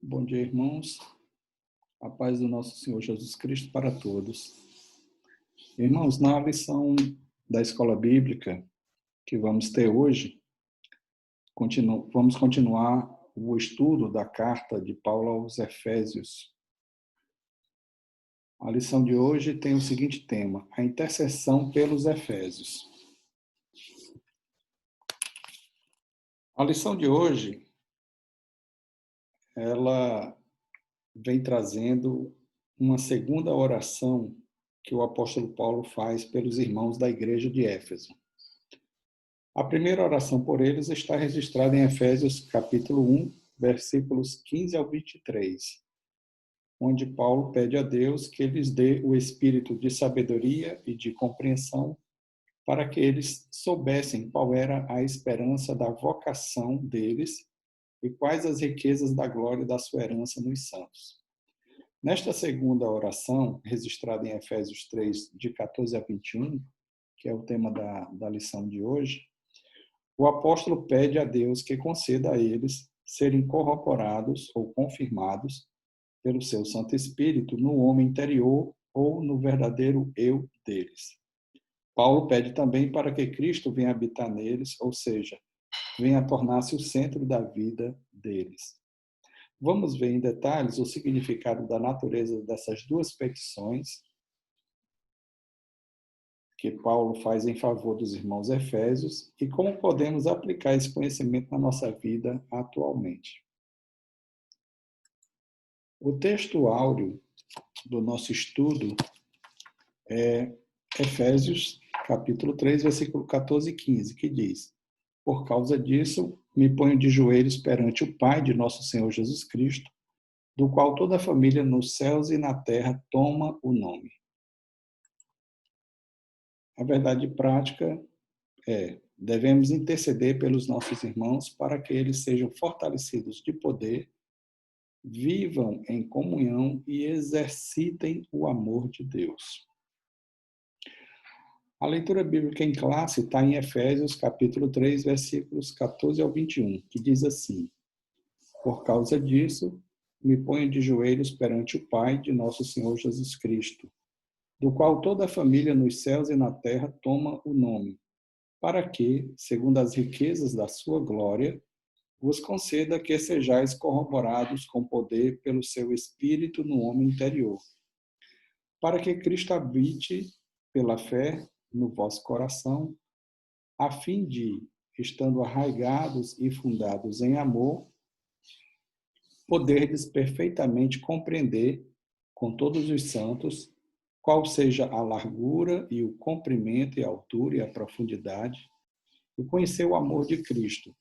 Bom dia, irmãos. A paz do nosso Senhor Jesus Cristo para todos. Irmãos, na lição da Escola Bíblica que vamos ter hoje, vamos continuar o estudo da carta de Paulo aos Efésios. A lição de hoje tem o seguinte tema: a intercessão pelos Efésios. A lição de hoje, ela vem trazendo uma segunda oração que o apóstolo Paulo faz pelos irmãos da igreja de Éfeso. A primeira oração por eles está registrada em Efésios capítulo 1, versículos 15 ao 23, onde Paulo pede a Deus que lhes dê o espírito de sabedoria e de compreensão para que eles soubessem qual era a esperança da vocação deles e quais as riquezas da glória da sua herança nos santos. Nesta segunda oração, registrada em Efésios 3, de 14 a 21, que é o tema da lição de hoje, o apóstolo pede a Deus que conceda a eles serem corroborados ou confirmados pelo seu Santo Espírito no homem interior ou no verdadeiro eu deles. Paulo pede também para que Cristo venha habitar neles, ou seja, venha tornar-se o centro da vida deles. Vamos ver em detalhes o significado da natureza dessas duas petições que Paulo faz em favor dos irmãos efésios e como podemos aplicar esse conhecimento na nossa vida atualmente. O texto áureo do nosso estudo é Efésios, capítulo 3, versículo 14 e 15, que diz: por causa disso, me ponho de joelhos perante o Pai de nosso Senhor Jesus Cristo, do qual toda a família nos céus e na terra toma o nome. A verdade prática devemos interceder pelos nossos irmãos para que eles sejam fortalecidos de poder, vivam em comunhão e exercitem o amor de Deus. A leitura bíblica em classe está em Efésios, capítulo 3, versículos 14 ao 21, que diz assim: por causa disso, me ponho de joelhos perante o Pai de nosso Senhor Jesus Cristo, do qual toda a família nos céus e na terra toma o nome, para que, segundo as riquezas da sua glória, vos conceda que sejais corroborados com poder pelo seu Espírito no homem interior, para que Cristo habite pela fé no vosso coração, a fim de, estando arraigados e fundados em amor, poderdes perfeitamente compreender com todos os santos qual seja a largura e o comprimento e a altura e a profundidade, e conhecer o amor de Cristo,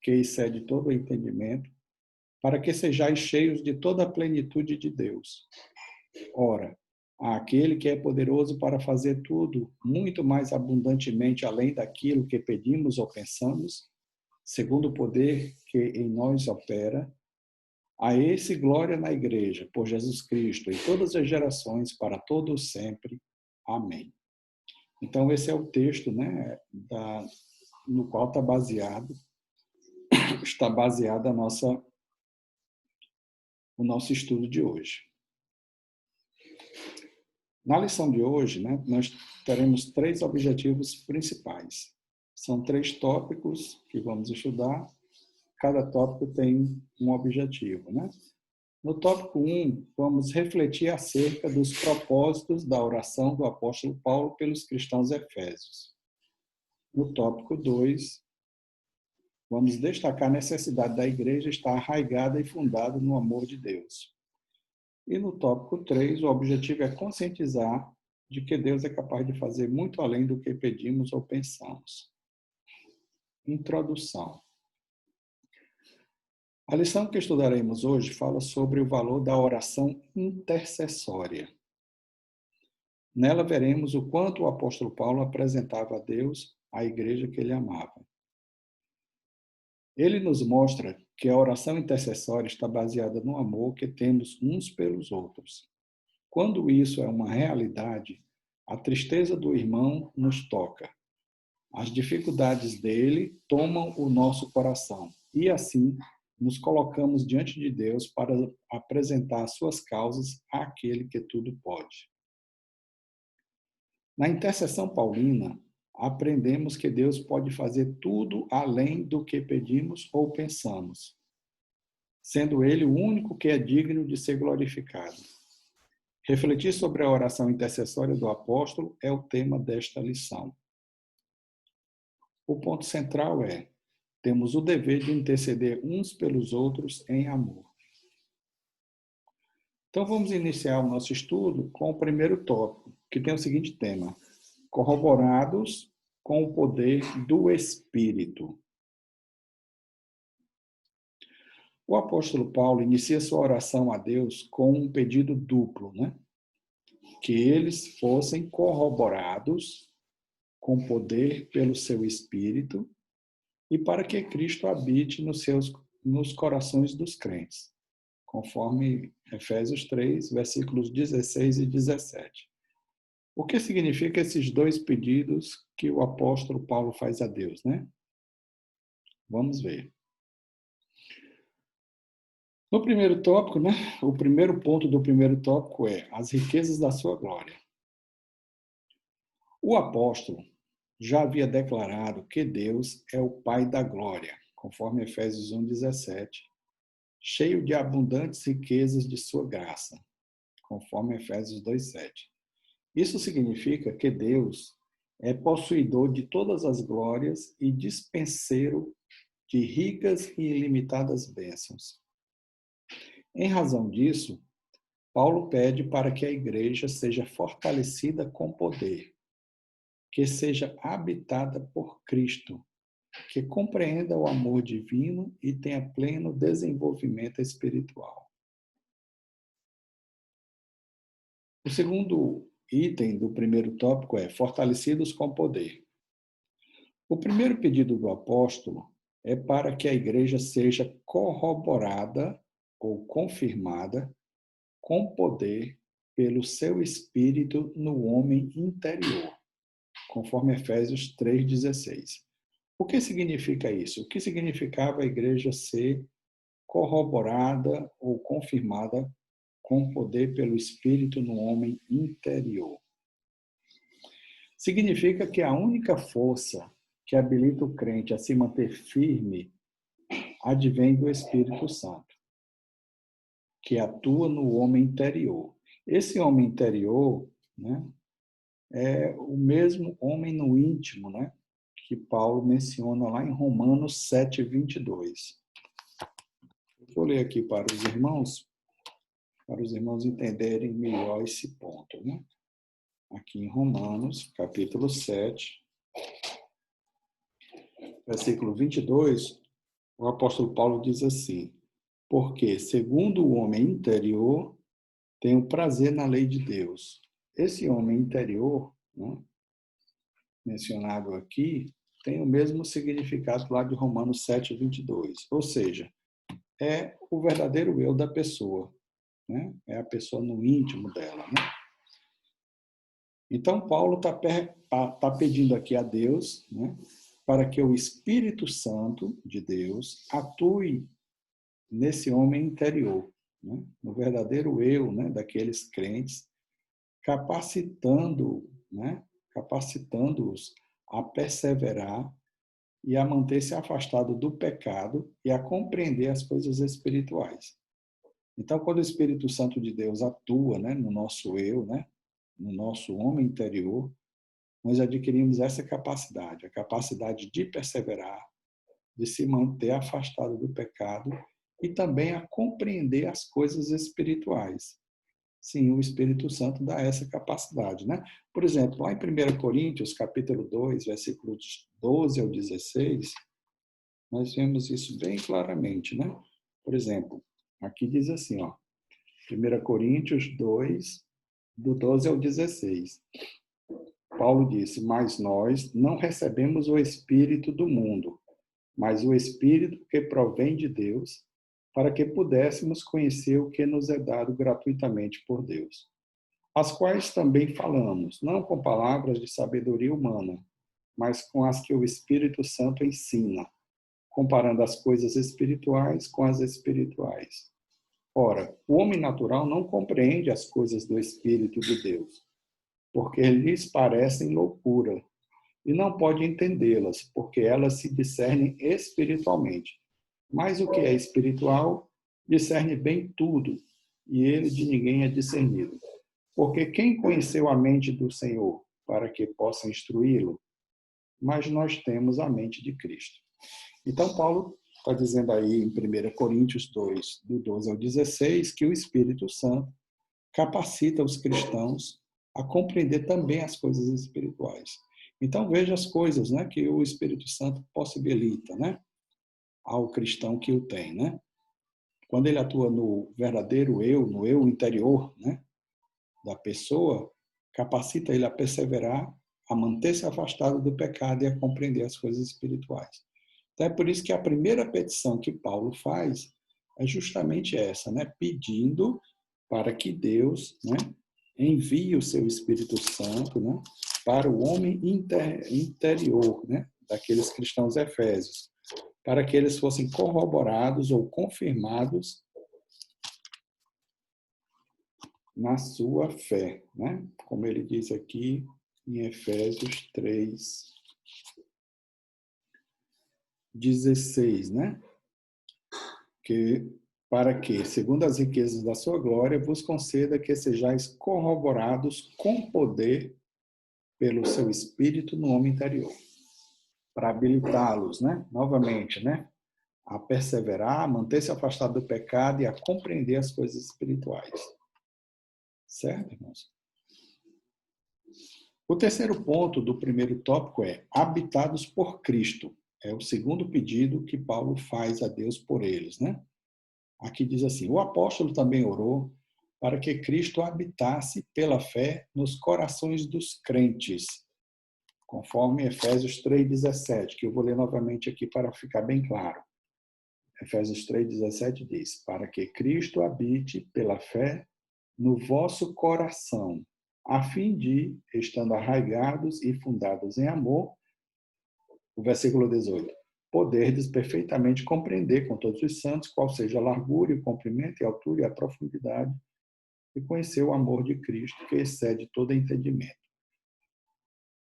que excede todo o entendimento, para que sejais cheios de toda a plenitude de Deus. Ora, àquele que é poderoso para fazer tudo muito mais abundantemente além daquilo que pedimos ou pensamos, segundo o poder que em nós opera, a esse glória na Igreja, por Jesus Cristo, em todas as gerações, para todos sempre. Amém. Então, esse é o texto, no qual está baseado o nosso estudo de hoje. Na lição de hoje, nós teremos 3 objetivos principais. São 3 tópicos que vamos estudar. Cada tópico tem um objetivo, No tópico 1, vamos refletir acerca dos propósitos da oração do apóstolo Paulo pelos cristãos efésios. No tópico 2, vamos destacar a necessidade da igreja estar arraigada e fundada no amor de Deus. E no tópico 3, o objetivo é conscientizar de que Deus é capaz de fazer muito além do que pedimos ou pensamos. Introdução. A lição que estudaremos hoje fala sobre o valor da oração intercessória. Nela veremos o quanto o apóstolo Paulo apresentava a Deus à igreja que ele amava. Ele nos mostra que a oração intercessória está baseada no amor que temos uns pelos outros. Quando isso é uma realidade, a tristeza do irmão nos toca. As dificuldades dele tomam o nosso coração e, assim, nos colocamos diante de Deus para apresentar suas causas àquele que tudo pode. Na intercessão paulina, aprendemos que Deus pode fazer tudo além do que pedimos ou pensamos, sendo Ele o único que é digno de ser glorificado. Refletir sobre a oração intercessória do apóstolo é o tema desta lição. O ponto central é: temos o dever de interceder uns pelos outros em amor. Então vamos iniciar o nosso estudo com o primeiro tópico, que tem o seguinte tema: corroborados com o poder do Espírito. O apóstolo Paulo inicia sua oração a Deus com um pedido duplo, né? Que eles fossem corroborados com poder pelo seu Espírito e para que Cristo habite nos corações dos crentes, conforme Efésios 3, versículos 16 e 17. O que significa esses dois pedidos que o apóstolo Paulo faz a Deus, né? Vamos ver. No primeiro tópico, né? O primeiro ponto do primeiro tópico é as riquezas da sua glória. O apóstolo já havia declarado que Deus é o Pai da glória, conforme Efésios 1:17, cheio de abundantes riquezas de sua graça, conforme Efésios 2:7. Isso significa que Deus é possuidor de todas as glórias e dispenseiro de ricas e ilimitadas bênçãos. Em razão disso, Paulo pede para que a igreja seja fortalecida com poder, que seja habitada por Cristo, que compreenda o amor divino e tenha pleno desenvolvimento espiritual. O segundo item do primeiro tópico é fortalecidos com poder. O primeiro pedido do apóstolo é para que a igreja seja corroborada ou confirmada com poder pelo seu espírito no homem interior, conforme Efésios 3:16. O que significa isso? O que significava a igreja ser corroborada ou confirmada com poder pelo espírito no homem interior? Significa que a única força que habilita o crente a se manter firme advém do Espírito Santo, que atua no homem interior. Esse homem interior, né, é o mesmo homem no íntimo, né, que Paulo menciona lá em Romanos 7:22. Vou ler aqui para os irmãos entenderem melhor esse ponto, né? Aqui em Romanos, capítulo 7, versículo 22, o apóstolo Paulo diz assim: porque, segundo o homem interior, tenho prazer na lei de Deus. Esse homem interior, né, mencionado aqui, tem o mesmo significado lá de Romanos 7:22. Ou seja, é o verdadeiro eu da pessoa, né? É a pessoa no íntimo dela, né? Então, Paulo tá pedindo aqui a Deus, né, para que o Espírito Santo de Deus atue nesse homem interior, né, no verdadeiro eu, né, daqueles crentes, capacitando, né, capacitando-os a perseverar e a manter-se afastado do pecado e a compreender as coisas espirituais. Então, quando o Espírito Santo de Deus atua, né, no nosso eu, né, no nosso homem interior, nós adquirimos essa capacidade, a capacidade de perseverar, de se manter afastado do pecado e também a compreender as coisas espirituais. Sim, o Espírito Santo dá essa capacidade, né? Por exemplo, lá em 1 Coríntios, capítulo 2, versículos 12 ao 16, nós vemos isso bem claramente, né? Por exemplo, aqui diz assim, ó, 1 Coríntios 2, do 12 ao 16. Paulo disse: mas nós não recebemos o Espírito do mundo, mas o Espírito que provém de Deus, para que pudéssemos conhecer o que nos é dado gratuitamente por Deus, as quais também falamos, não com palavras de sabedoria humana, mas com as que o Espírito Santo ensina, comparando as coisas espirituais com as espirituais. Ora, o homem natural não compreende as coisas do Espírito de Deus, porque lhes parecem loucura, e não pode entendê-las, porque elas se discernem espiritualmente. Mas o que é espiritual discerne bem tudo, e ele de ninguém é discernido. Porque quem conheceu a mente do Senhor para que possa instruí-lo? Mas nós temos a mente de Cristo. Então, Paulo está dizendo aí em 1 Coríntios 2, do 12 ao 16, que o Espírito Santo capacita os cristãos a compreender também as coisas espirituais. Então, veja as coisas, né, que o Espírito Santo possibilita, né, ao cristão que o tem, né? Quando ele atua no verdadeiro eu, no eu interior, né, da pessoa, capacita ele a perseverar, a manter-se afastado do pecado e a compreender as coisas espirituais. Então, é por isso que a primeira petição que Paulo faz é justamente essa, né? Pedindo para que Deus, né, envie o seu Espírito Santo, né, para o homem interior, né, daqueles cristãos efésios, para que eles fossem corroborados ou confirmados na sua fé, né? Como ele diz aqui em Efésios 3:16, né? Que para que, segundo as riquezas da sua glória, vos conceda que sejais corroborados com poder pelo seu Espírito no homem interior, para habilitá-los, né? Novamente, né? A perseverar, a manter-se afastado do pecado e a compreender as coisas espirituais. Certo, irmãos? O terceiro ponto do primeiro tópico é habitados por Cristo. É o segundo pedido que Paulo faz a Deus por eles, né? Aqui diz assim: o apóstolo também orou para que Cristo habitasse pela fé nos corações dos crentes, conforme Efésios 3:17, que eu vou ler novamente aqui para ficar bem claro. Efésios 3:17 diz: para que Cristo habite pela fé no vosso coração, a fim de, estando arraigados e fundados em amor, o versículo 18, poderdes perfeitamente compreender com todos os santos qual seja a largura, o comprimento, a altura e a profundidade, e conhecer o amor de Cristo, que excede todo entendimento,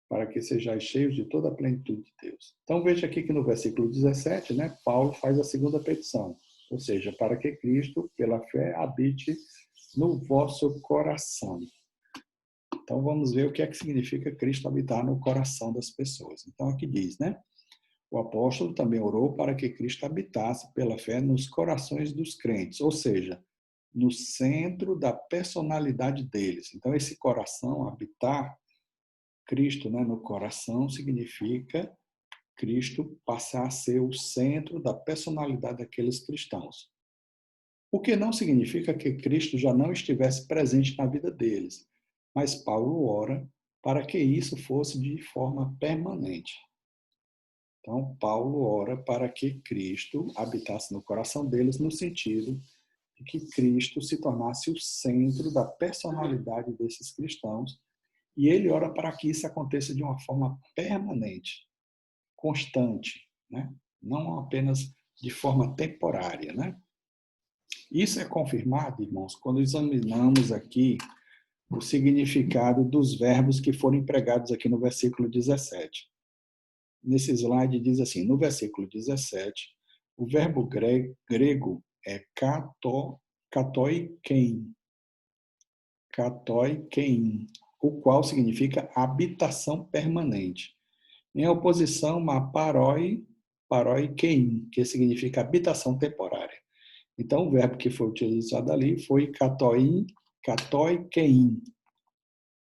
para que sejais cheios de toda a plenitude de Deus. Então veja aqui que no versículo 17, né, Paulo faz a segunda petição, ou seja, para que Cristo, pela fé, habite no vosso coração. Então vamos ver o que é que significa Cristo habitar no coração das pessoas. Então aqui diz, né? O apóstolo também orou para que Cristo habitasse pela fé nos corações dos crentes, ou seja, no centro da personalidade deles. Então esse coração, habitar Cristo, né, no coração, significa Cristo passar a ser o centro da personalidade daqueles cristãos. O que não significa que Cristo já não estivesse presente na vida deles, mas Paulo ora para que isso fosse de forma permanente. Então, Paulo ora para que Cristo habitasse no coração deles, no sentido de que Cristo se tornasse o centro da personalidade desses cristãos, e ele ora para que isso aconteça de uma forma permanente, constante, né? Não apenas de forma temporária, né? Isso é confirmado, irmãos, quando examinamos aqui o significado dos verbos que foram empregados aqui no versículo 17. Nesse slide diz assim, no versículo 17, o verbo grego é katoikein, o qual significa habitação permanente, em oposição a paroikein, que significa habitação temporária. Então, o verbo que foi utilizado ali foi katoikein.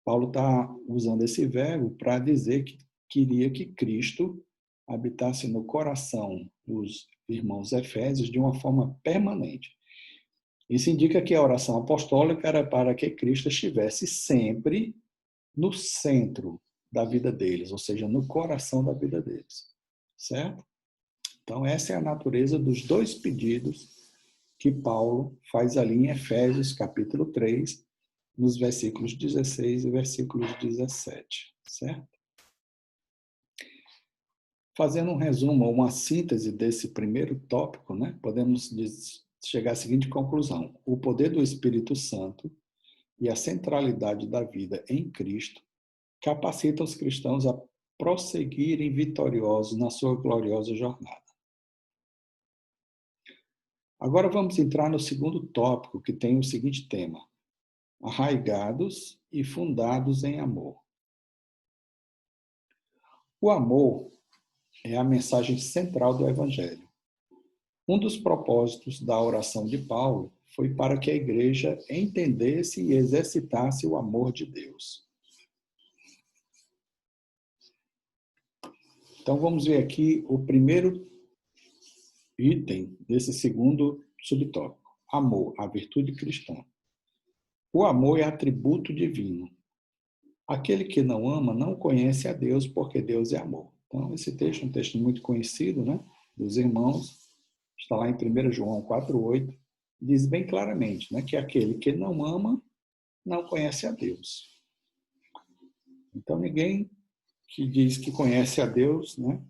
Paulo está usando esse verbo para dizer que queria que Cristo habitasse no coração dos irmãos efésios de uma forma permanente. Isso indica que a oração apostólica era para que Cristo estivesse sempre no centro da vida deles, ou seja, no coração da vida deles. Certo? Então, essa é a natureza dos dois pedidos que Paulo faz ali em Efésios, capítulo 3, nos versículos 16 e versículos 17, certo? Fazendo um resumo, uma síntese desse primeiro tópico, né, podemos chegar à seguinte conclusão: o poder do Espírito Santo e a centralidade da vida em Cristo capacitam os cristãos a prosseguirem vitoriosos na sua gloriosa jornada. Agora vamos entrar no segundo tópico, que tem o seguinte tema: arraigados e fundados em amor. O amor é a mensagem central do Evangelho. Um dos propósitos da oração de Paulo foi para que a igreja entendesse e exercitasse o amor de Deus. Então vamos ver aqui o primeiro item desse segundo subtópico: amor, a virtude cristã. O amor é atributo divino. Aquele que não ama não conhece a Deus, porque Deus é amor. Então, esse texto é um texto muito conhecido, né, dos irmãos, está lá em 1 João 4,8, diz bem claramente, né, que aquele que não ama não conhece a Deus. Então, ninguém que diz que conhece a Deus, né,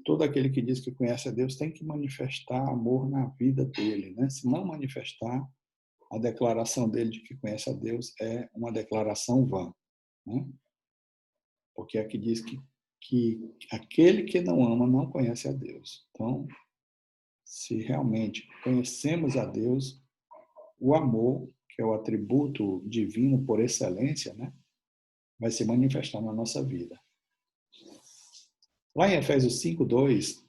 todo aquele que diz que conhece a Deus tem que manifestar amor na vida dele, né? Se não manifestar, a declaração dele de que conhece a Deus é uma declaração vã, né? Porque aqui diz que aquele que não ama não conhece a Deus. Então, se realmente conhecemos a Deus, o amor, que é o atributo divino por excelência, né, vai se manifestar na nossa vida. Lá em Efésios 5:2,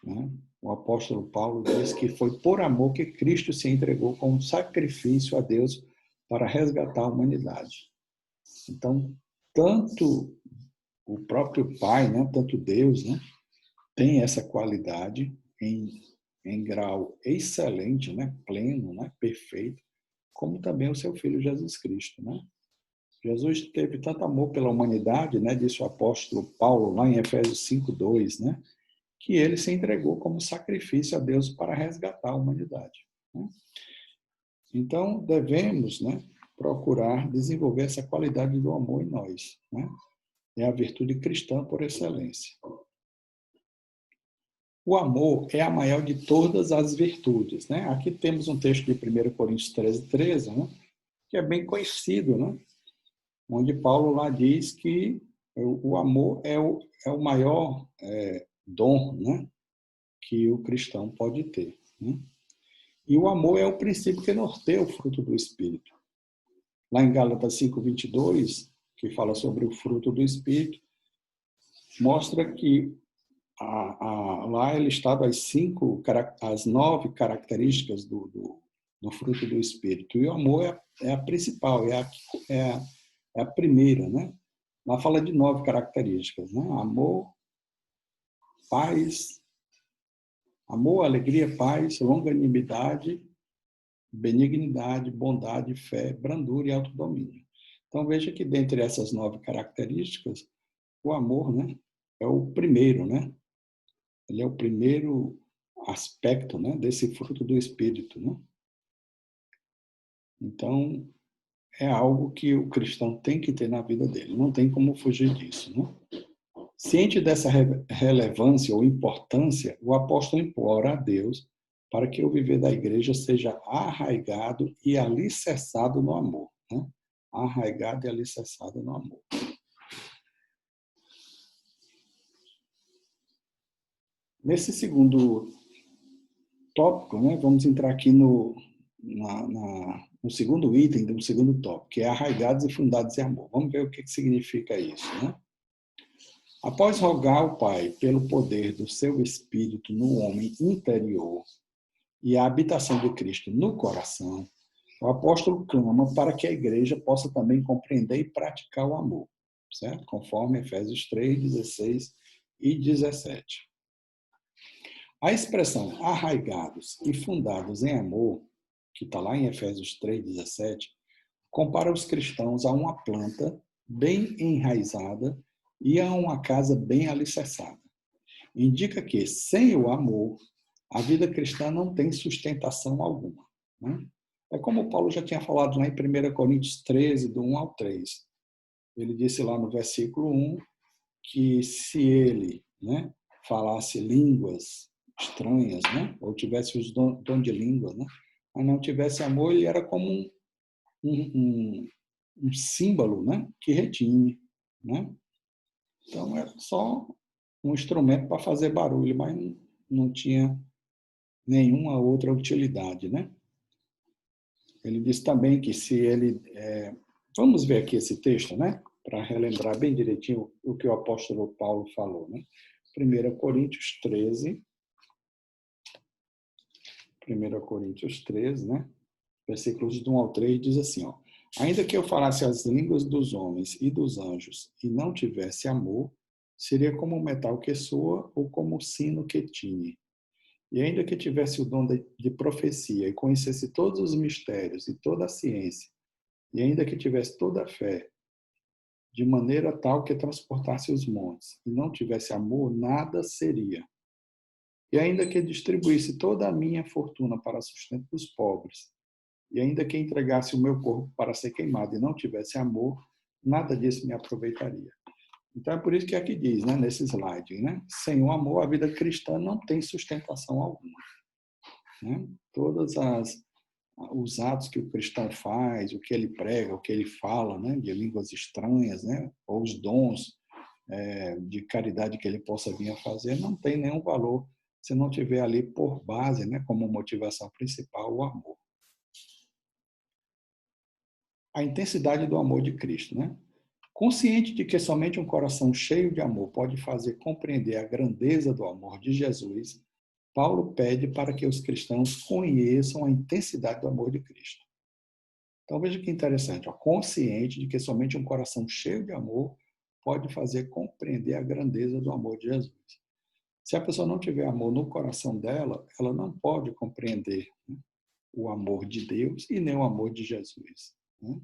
né, o apóstolo Paulo diz que foi por amor que Cristo se entregou como sacrifício a Deus para resgatar a humanidade. Então, tanto o próprio Pai, né, tanto Deus, né, tem essa qualidade em grau excelente, né, pleno, né, perfeito, como também o seu Filho Jesus Cristo, né? Jesus teve tanto amor pela humanidade, né, disse o apóstolo Paulo lá em Efésios 5:2, né, que ele se entregou como sacrifício a Deus para resgatar a humanidade, né? Então, devemos, né, procurar desenvolver essa qualidade do amor em nós, né? É a virtude cristã por excelência. O amor é a maior de todas as virtudes, né? Aqui temos um texto de 1 Coríntios 13:13, né, que é bem conhecido, né? Onde Paulo lá diz que o amor é o maior dom, né, que o cristão pode ter, né? E o amor é o princípio que norteia o fruto do Espírito. Lá em Gálatas 5:22, que fala sobre o fruto do Espírito, mostra que lá é listado as 9 características do fruto do Espírito. E o amor é a principal, é a primeira, né? Lá fala de 9 características, né? Paz, amor, alegria, paz, longanimidade, benignidade, bondade, fé, brandura e autodomínio. Então veja que dentre essas 9 características, o amor, né, é o primeiro, né? Ele é o primeiro aspecto, né, desse fruto do Espírito, né? Então, é algo que o cristão tem que ter na vida dele, não tem como fugir disso, né? Ciente dessa relevância ou importância, o apóstolo implora a Deus para que o viver da igreja seja arraigado e alicerçado no amor, né? Arraigado e alicerçado no amor. Nesse segundo tópico, né, vamos entrar aqui no segundo item do segundo tópico, que é arraigados e fundados em amor. Vamos ver o que significa isso, né? Após rogar ao Pai pelo poder do seu Espírito no homem interior e a habitação de Cristo no coração, o apóstolo clama para que a igreja possa também compreender e praticar o amor, certo? Conforme Efésios 3:16 e 17. A expressão arraigados e fundados em amor, que está lá em Efésios 3:17, compara os cristãos a uma planta bem enraizada e a uma casa bem alicerçada. Indica que, sem o amor, a vida cristã não tem sustentação alguma, né? É como Paulo já tinha falado lá em 1 Coríntios 13, do 1 ao 3. Ele disse lá no versículo 1 que se ele, né, falasse línguas estranhas, né, ou tivesse os dom de língua, né, mas não tivesse amor, ele era como um, um símbolo, né, que retine, né? Então era só um instrumento para fazer barulho, mas não tinha nenhuma outra utilidade, né? Ele diz também que se ele... vamos ver aqui esse texto, né? Para relembrar bem direitinho o que o apóstolo Paulo falou, né? 1 Coríntios 13, 1 Coríntios 13, né? Versículos de 1 ao 3, diz assim, ó: ainda que eu falasse as línguas dos homens e dos anjos e não tivesse amor, seria como um metal que soa ou como um sino que tine. E ainda que tivesse o dom de profecia e conhecesse todos os mistérios e toda a ciência, e ainda que tivesse toda a fé, de maneira tal que transportasse os montes, e não tivesse amor, nada seria. E ainda que distribuísse toda a minha fortuna para sustento dos pobres, e ainda que entregasse o meu corpo para ser queimado e não tivesse amor, nada disso me aproveitaria. Então é por isso que aqui diz, né, nesse slide, né, sem o amor a vida cristã não tem sustentação alguma, né? Todas os atos que o cristão faz, o que ele prega, o que ele fala, né, de línguas estranhas, né, ou os dons de caridade que ele possa vir a fazer, não tem nenhum valor se não tiver ali por base, né, como motivação principal, o amor. A intensidade do amor de Cristo, né? Consciente de que somente um coração cheio de amor pode fazer compreender a grandeza do amor de Jesus, Paulo pede para que os cristãos conheçam a intensidade do amor de Cristo. Então veja que interessante, ó, consciente de que somente um coração cheio de amor pode fazer compreender a grandeza do amor de Jesus. Se a pessoa não tiver amor no coração dela, ela não pode compreender, né, o amor de Deus e nem o amor de Jesus, né?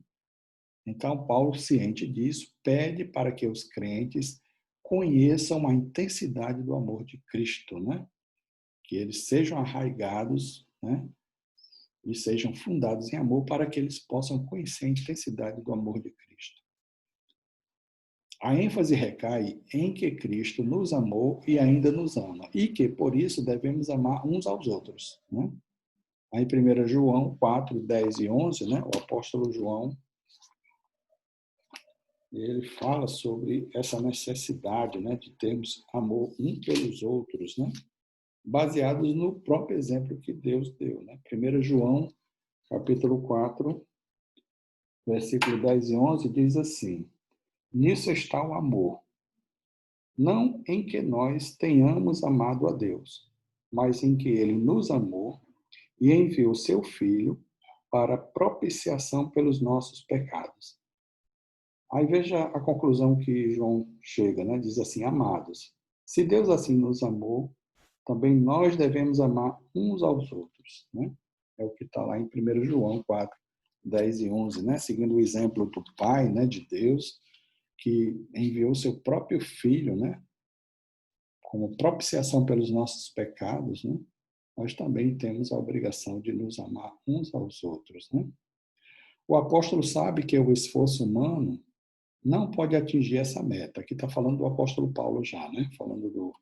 Então, Paulo, ciente disso, pede para que os crentes conheçam a intensidade do amor de Cristo, né? Que eles sejam arraigados, né, e sejam fundados em amor para que eles possam conhecer a intensidade do amor de Cristo. A ênfase recai em que Cristo nos amou e ainda nos ama, e que, por isso, devemos amar uns aos outros, né? Aí, 1 João 4, 10 e 11, né, o apóstolo João, ele fala sobre essa necessidade, né, de termos amor uns pelos outros, né, baseados no próprio exemplo que Deus deu, né? 1 João, capítulo 4, versículo 10 e 11, diz assim: nisso está o amor, não em que nós tenhamos amado a Deus, mas em que ele nos amou e enviou seu Filho para propiciação pelos nossos pecados. Aí veja a conclusão que João chega, né? Diz assim: amados, se Deus assim nos amou, também nós devemos amar uns aos outros, né? É o que está lá em 1 João 4, 10 e 11, né? Seguindo o exemplo do Pai, né, de Deus, que enviou seu próprio Filho, né, como propiciação pelos nossos pecados, né? Nós também temos a obrigação de nos amar uns aos outros, né? O apóstolo sabe que o esforço humano não pode atingir essa meta. Aqui está falando do apóstolo Paulo já, né? Falando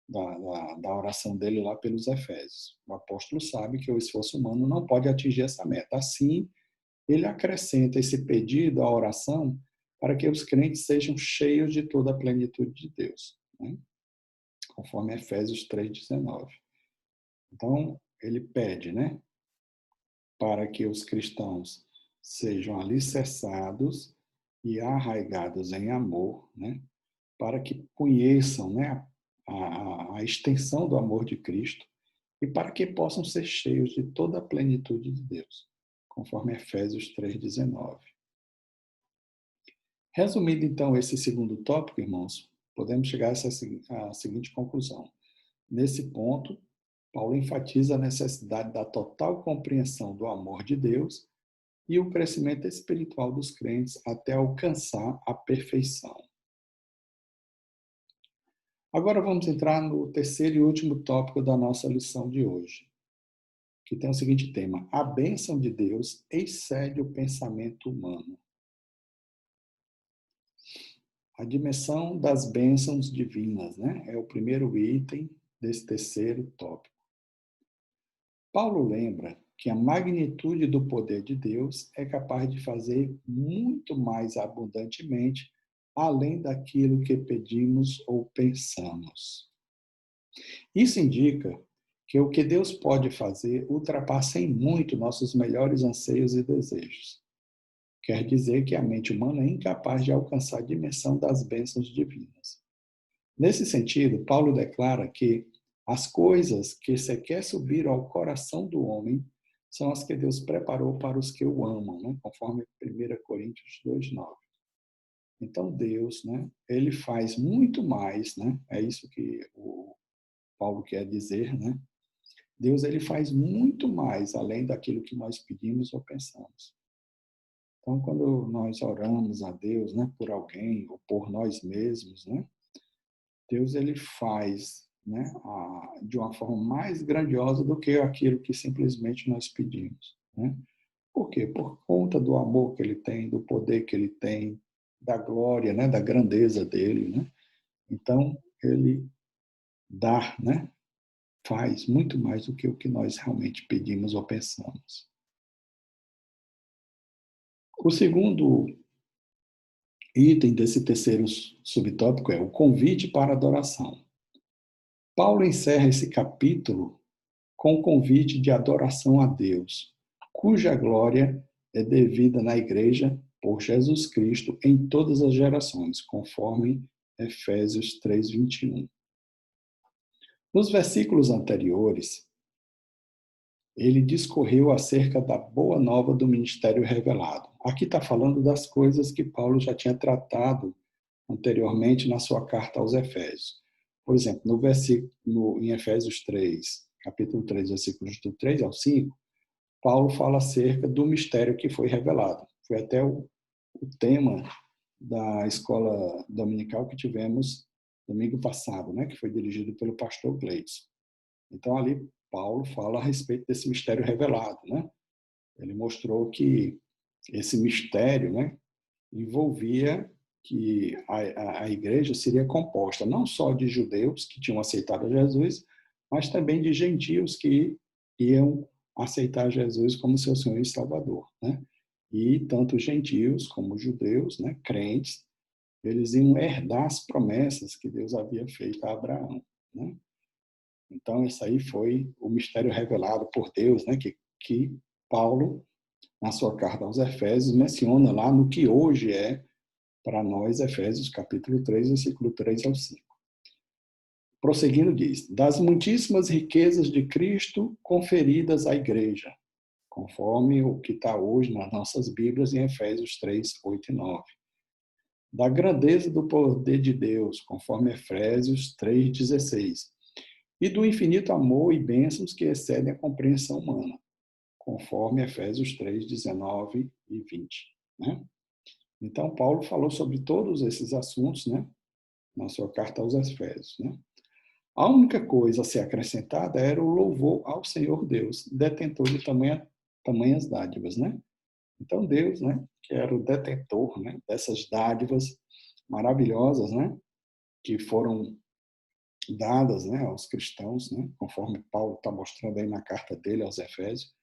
da oração dele lá pelos Efésios. O apóstolo sabe que o esforço humano não pode atingir essa meta. Assim, ele acrescenta esse pedido à oração para que os crentes sejam cheios de toda a plenitude de Deus, né? Conforme Efésios 3,19. Então, ele pede, né, para que os cristãos sejam alicerçados e arraigados em amor, né, para que conheçam, né, a extensão do amor de Cristo e para que possam ser cheios de toda a plenitude de Deus, conforme Efésios 3,19. Resumindo, então, esse segundo tópico, irmãos, podemos chegar à seguinte conclusão. Nesse ponto, Paulo enfatiza a necessidade da total compreensão do amor de Deus e o crescimento espiritual dos crentes até alcançar a perfeição. Agora vamos entrar no terceiro e último tópico da nossa lição de hoje, que tem o seguinte tema: a bênção de Deus excede o pensamento humano. A dimensão das bênçãos divinas, né? É o primeiro item desse terceiro tópico. Paulo lembra que a magnitude do poder de Deus é capaz de fazer muito mais abundantemente, além daquilo que pedimos ou pensamos. Isso indica que o que Deus pode fazer ultrapassa em muito nossos melhores anseios e desejos. Quer dizer que a mente humana é incapaz de alcançar a dimensão das bênçãos divinas. Nesse sentido, Paulo declara que as coisas que sequer subiram ao coração do homem são as que Deus preparou para os que o amam, né? Conforme 1 Coríntios 2:9. Então Deus, né, ele faz muito mais, né? É isso que o Paulo quer dizer, né? Deus ele faz muito mais além daquilo que nós pedimos ou pensamos. Então, quando nós oramos a Deus, né, por alguém ou por nós mesmos, né, Deus ele faz, né, de uma forma mais grandiosa do que aquilo que simplesmente nós pedimos, né? Por quê? Por conta do amor que ele tem, do poder que ele tem, da glória, né, da grandeza dele, né? Então, ele dá, né, faz muito mais do que o que nós realmente pedimos ou pensamos. O segundo item desse terceiro subtópico é o convite para a adoração. Paulo encerra esse capítulo com o convite de adoração a Deus, cuja glória é devida na igreja por Jesus Cristo em todas as gerações, conforme Efésios 3:21. Nos versículos anteriores, ele discorreu acerca da boa nova do ministério revelado. Aqui está falando das coisas que Paulo já tinha tratado anteriormente na sua carta aos Efésios. Por exemplo, em Efésios 3, capítulo 3, versículos do 3 ao 5, Paulo fala acerca do mistério que foi revelado. Foi até o tema da escola dominical que tivemos domingo passado, né, que foi dirigido pelo pastor Gleitson. Então, ali, Paulo fala a respeito desse mistério revelado, né? Ele mostrou que esse mistério, né, envolvia que a igreja seria composta não só de judeus que tinham aceitado Jesus, mas também de gentios que iam aceitar Jesus como seu Senhor e Salvador, né? E tanto gentios como judeus, né, crentes, eles iam herdar as promessas que Deus havia feito a Abraão, né? Então, isso aí foi o mistério revelado por Deus, né? Que Paulo, na sua carta aos Efésios, menciona lá no que hoje é, para nós, Efésios capítulo 3, versículo 3 ao 5. Prosseguindo, diz: das muitíssimas riquezas de Cristo conferidas à igreja, conforme o que está hoje nas nossas Bíblias em Efésios 3, 8 e 9. Da grandeza do poder de Deus, conforme Efésios 3, 16. E do infinito amor e bênçãos que excedem a compreensão humana, conforme Efésios 3, 19 e 20. Né? Então, Paulo falou sobre todos esses assuntos, né, na sua carta aos Efésios. Né? A única coisa a ser acrescentada era o louvor ao Senhor Deus, detentor de tamanhas dádivas. Né? Então, Deus, né, que era o detentor, né, dessas dádivas maravilhosas, né, que foram dadas, né, aos cristãos, né, conforme Paulo está mostrando aí na carta dele aos Efésios.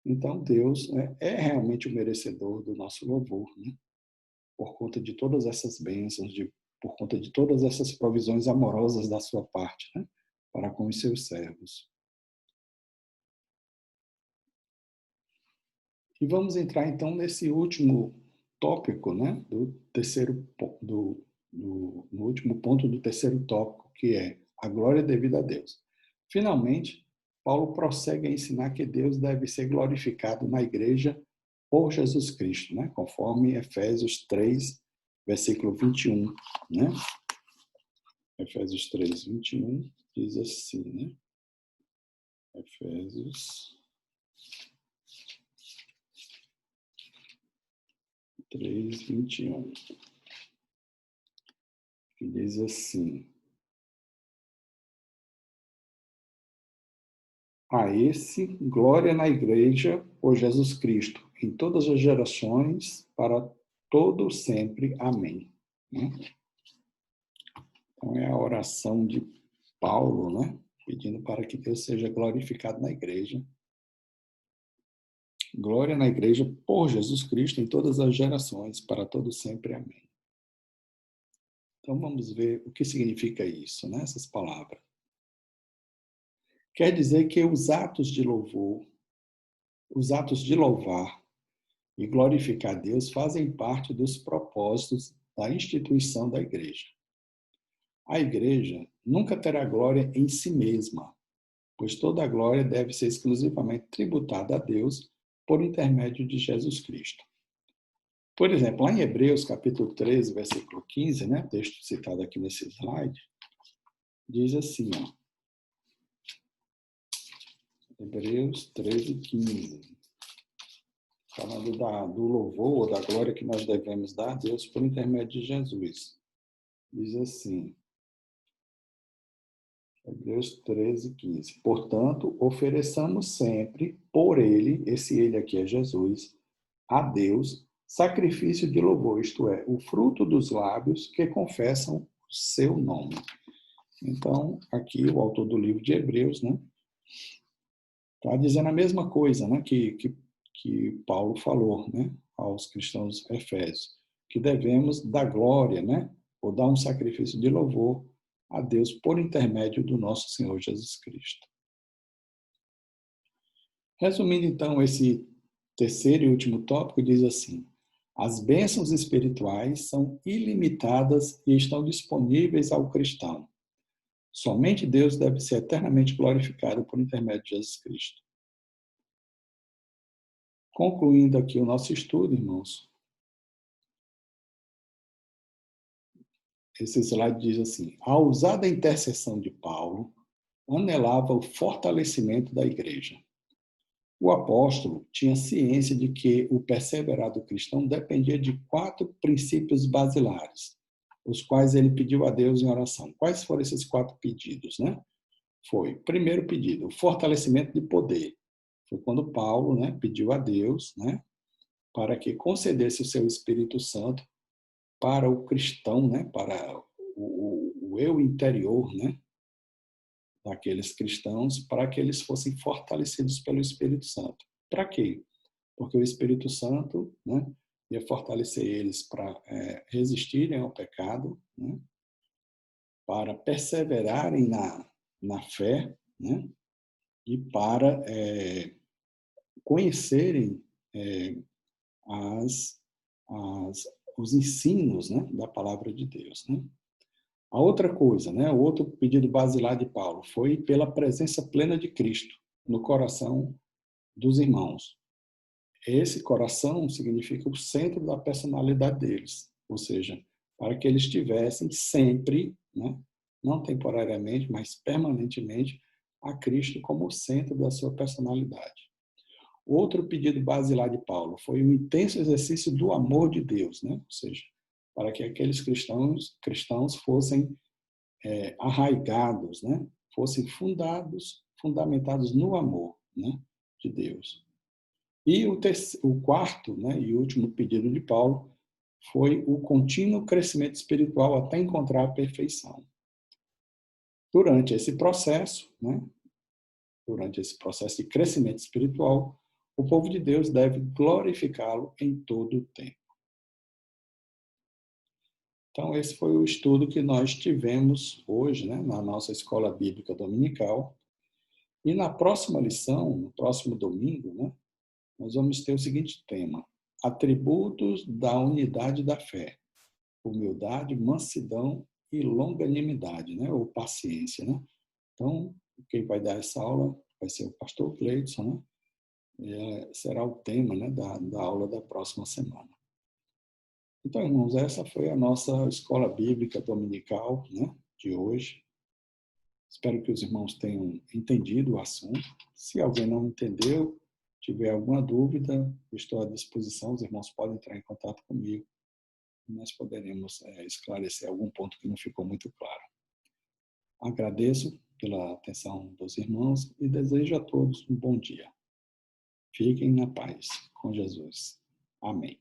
Então, Deus, né, é realmente o merecedor do nosso louvor, né, por conta de todas essas bênçãos, por conta de todas essas provisões amorosas da sua parte, né, para com os seus servos. E vamos entrar, então, nesse último tópico, né, no último ponto do terceiro tópico, que é a glória devida a Deus. Finalmente, Paulo prossegue a ensinar que Deus deve ser glorificado na igreja por Jesus Cristo, né, conforme Efésios 3, versículo 21, né? Efésios 3, 21 diz assim, né? Efésios 3, 21. Que diz assim: a esse, glória na igreja por Jesus Cristo, em todas as gerações, para todo sempre. Amém. né? Então, é a oração de Paulo, né? Pedindo para que Deus seja glorificado na igreja. Glória na igreja por Jesus Cristo em todas as gerações, para todos sempre. Amém. Então, vamos ver o que significa isso, né? Essas palavras. Quer dizer que os atos de louvor, os atos de louvar e glorificar Deus fazem parte dos propósitos da instituição da igreja. A igreja nunca terá glória em si mesma, pois toda a glória deve ser exclusivamente tributada a Deus por intermédio de Jesus Cristo. Por exemplo, lá em Hebreus, capítulo 13, versículo 15, né, texto citado aqui nesse slide, diz assim, ó, Hebreus 13, 15, falando do louvor ou da glória que nós devemos dar a Deus por intermédio de Jesus. Diz assim, Hebreus 13, 15. Portanto, ofereçamos sempre por ele, esse ele aqui é Jesus, a Deus, sacrifício de louvor, isto é, o fruto dos lábios que confessam o seu nome. Então, aqui o autor do livro de Hebreus, né, está dizendo a mesma coisa, né, que Paulo falou, né, aos cristãos efésios, que devemos dar glória, né, ou dar um sacrifício de louvor a Deus por intermédio do nosso Senhor Jesus Cristo. Resumindo, então, esse terceiro e último tópico, diz assim, as bênçãos espirituais são ilimitadas e estão disponíveis ao cristão. Somente Deus deve ser eternamente glorificado por intermédio de Jesus Cristo. Concluindo aqui o nosso estudo, irmãos, esse slide diz assim, a ousada intercessão de Paulo anelava o fortalecimento da igreja. O apóstolo tinha ciência de que o perseverado cristão dependia de 4 princípios basilares, os quais ele pediu a Deus em oração. Quais foram esses 4 pedidos, né? Foi, primeiro pedido, o fortalecimento de poder. Foi quando Paulo, né, pediu a Deus, né, para que concedesse o seu Espírito Santo para o cristão, né, para o eu interior, né, daqueles cristãos, para que eles fossem fortalecidos pelo Espírito Santo. Para quê? Porque o Espírito Santo, né, ia fortalecer eles para resistirem ao pecado, né, para perseverarem na fé, né, e para conhecerem as, as, os ensinos, né, da palavra de Deus. Né? A outra coisa, né, o outro pedido basilar de Paulo foi pela presença plena de Cristo no coração dos irmãos. Esse coração significa o centro da personalidade deles, ou seja, para que eles tivessem sempre, né, não temporariamente, mas permanentemente, a Cristo como o centro da sua personalidade. Outro pedido basilar de Paulo foi o intenso exercício do amor de Deus, né? Ou seja, para que aqueles cristãos fossem arraigados, né? Fossem fundamentados no amor, né, de Deus. E o quarto, né, e último pedido de Paulo foi o contínuo crescimento espiritual até encontrar a perfeição. Durante esse processo, né, durante esse processo de crescimento espiritual, o povo de Deus deve glorificá-lo em todo o tempo. Então, esse foi o estudo que nós tivemos hoje, né, na nossa escola bíblica dominical. E na próxima lição, no próximo domingo, né, nós vamos ter o seguinte tema: atributos da unidade da fé, humildade, mansidão e longanimidade, né, ou paciência, né? Então, quem vai dar essa aula vai ser o pastor Cleidson, né? Será o tema, né, da aula da próxima semana. Então, irmãos, essa foi a nossa escola bíblica dominical, né, de hoje. Espero que os irmãos tenham entendido o assunto. Se alguém não entendeu, tiver alguma dúvida, estou à disposição. Os irmãos podem entrar em contato comigo e nós poderemos esclarecer algum ponto que não ficou muito claro. Agradeço pela atenção dos irmãos e desejo a todos um bom dia. Fiquem na paz com Jesus. Amém.